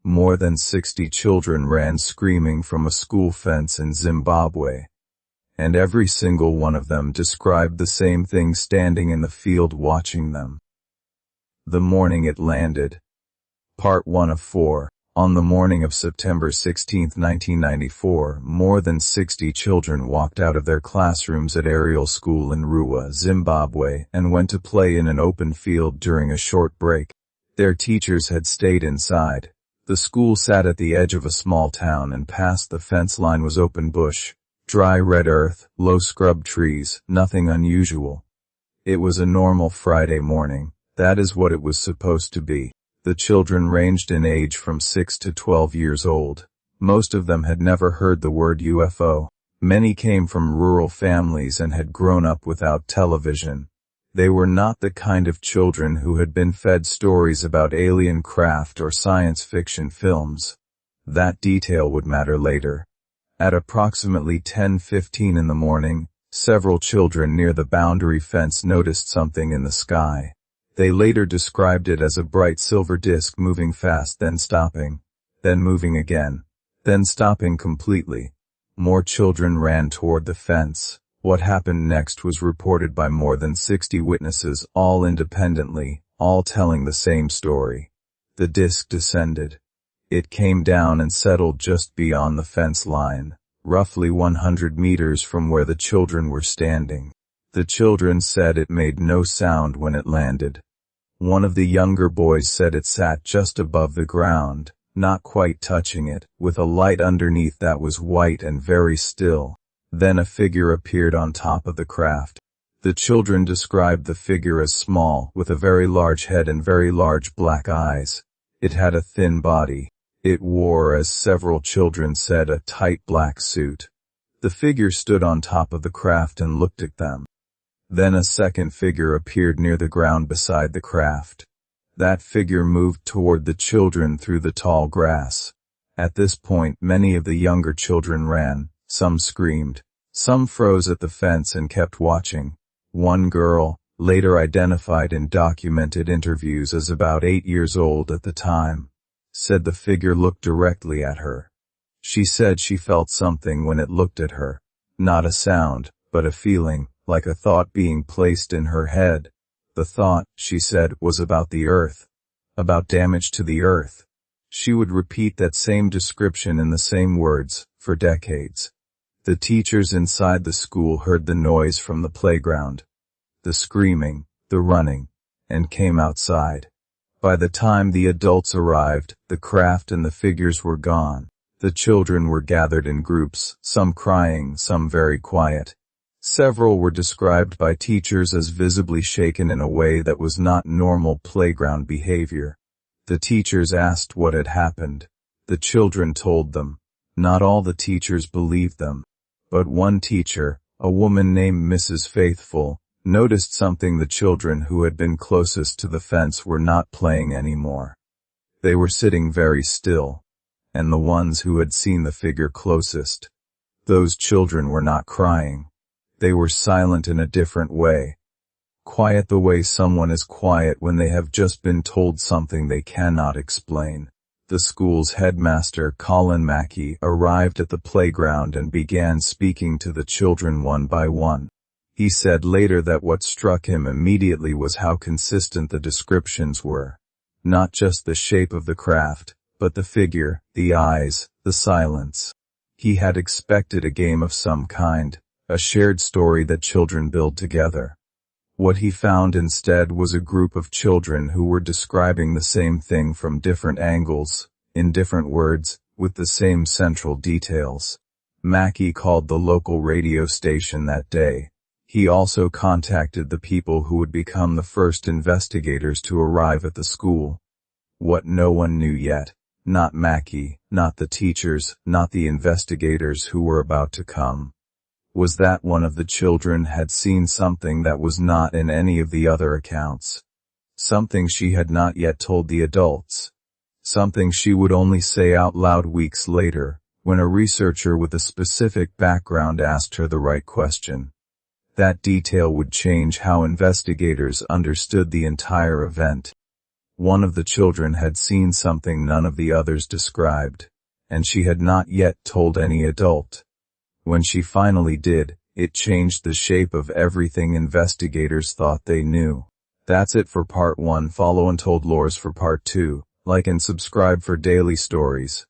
More than 60 children ran screaming from a school fence in Zimbabwe. And every single one of them described the same thing, standing in the field watching them. The morning it landed. Part 1 of 4. On the morning of September 16, 1994, more than 60 children walked out of their classrooms at Ariel School in Ruwa, Zimbabwe, and went to play in an open field during a short break. Their teachers had stayed inside. The school sat at the edge of a small town, and past the fence line was open bush, dry red earth, low scrub trees, nothing unusual. It was a normal Friday morning. That is what it was supposed to be. The children ranged in age from 6 to 12 years old. Most of them had never heard the word UFO. Many came from rural families and had grown up without television. They were not the kind of children who had been fed stories about alien craft or science fiction films. That detail would matter later. At approximately 10:15 in the morning, several children near the boundary fence noticed something in the sky. They later described it as a bright silver disk moving fast, then stopping, then moving again, then stopping completely. More children ran toward the fence. What happened next was reported by more than 60 witnesses, all independently, all telling the same story. The disk descended. It came down and settled just beyond the fence line, roughly 100 meters from where the children were standing. The children said it made no sound when it landed. One of the younger boys said it sat just above the ground, not quite touching it, with a light underneath that was white and very still. Then a figure appeared on top of the craft. The children described the figure as small, with a very large head and very large black eyes. It had a thin body. It wore, as several children said, a tight black suit. The figure stood on top of the craft and looked at them. Then a second figure appeared near the ground beside the craft. That figure moved toward the children through the tall grass. At this point, many of the younger children ran. Some screamed. Some froze at the fence and kept watching. One girl, later identified in documented interviews as about 8 years old at the time, said the figure looked directly at her. She said she felt something when it looked at her. Not a sound, but a feeling, like a thought being placed in her head. The thought, she said, was about the earth, about damage to the earth. She would repeat that same description in the same words, for decades. The teachers inside the school heard the noise from the playground, the screaming, the running, and came outside. By the time the adults arrived, the craft and the figures were gone. The children were gathered in groups, some crying, some very quiet. Several were described by teachers as visibly shaken in a way that was not normal playground behavior. The teachers asked what had happened. The children told them. Not all the teachers believed them. But one teacher, a woman named Mrs. Faithful, noticed something. The children who had been closest to the fence were not playing anymore. They were sitting very still. And the ones who had seen the figure closest, those children were not crying. They were silent in a different way. Quiet the way someone is quiet when they have just been told something they cannot explain. The school's headmaster, Colin Mackey, arrived at the playground and began speaking to the children one by one. He said later that what struck him immediately was how consistent the descriptions were. Not just the shape of the craft, but the figure, the eyes, the silence. He had expected a game of some kind, a shared story that children build together. What he found instead was a group of children who were describing the same thing from different angles, in different words, with the same central details. Mackey called the local radio station that day. He also contacted the people who would become the first investigators to arrive at the school. What no one knew yet, not Mackey, not the teachers, not the investigators who were about to come, was that one of the children had seen something that was not in any of the other accounts. Something she had not yet told the adults. Something she would only say out loud weeks later, when a researcher with a specific background asked her the right question. That detail would change how investigators understood the entire event. One of the children had seen something none of the others described, and she had not yet told any adult. When she finally did, it changed the shape of everything investigators thought they knew. That's it for part 1. Follow Untold Lores for part 2. Like and subscribe for daily stories.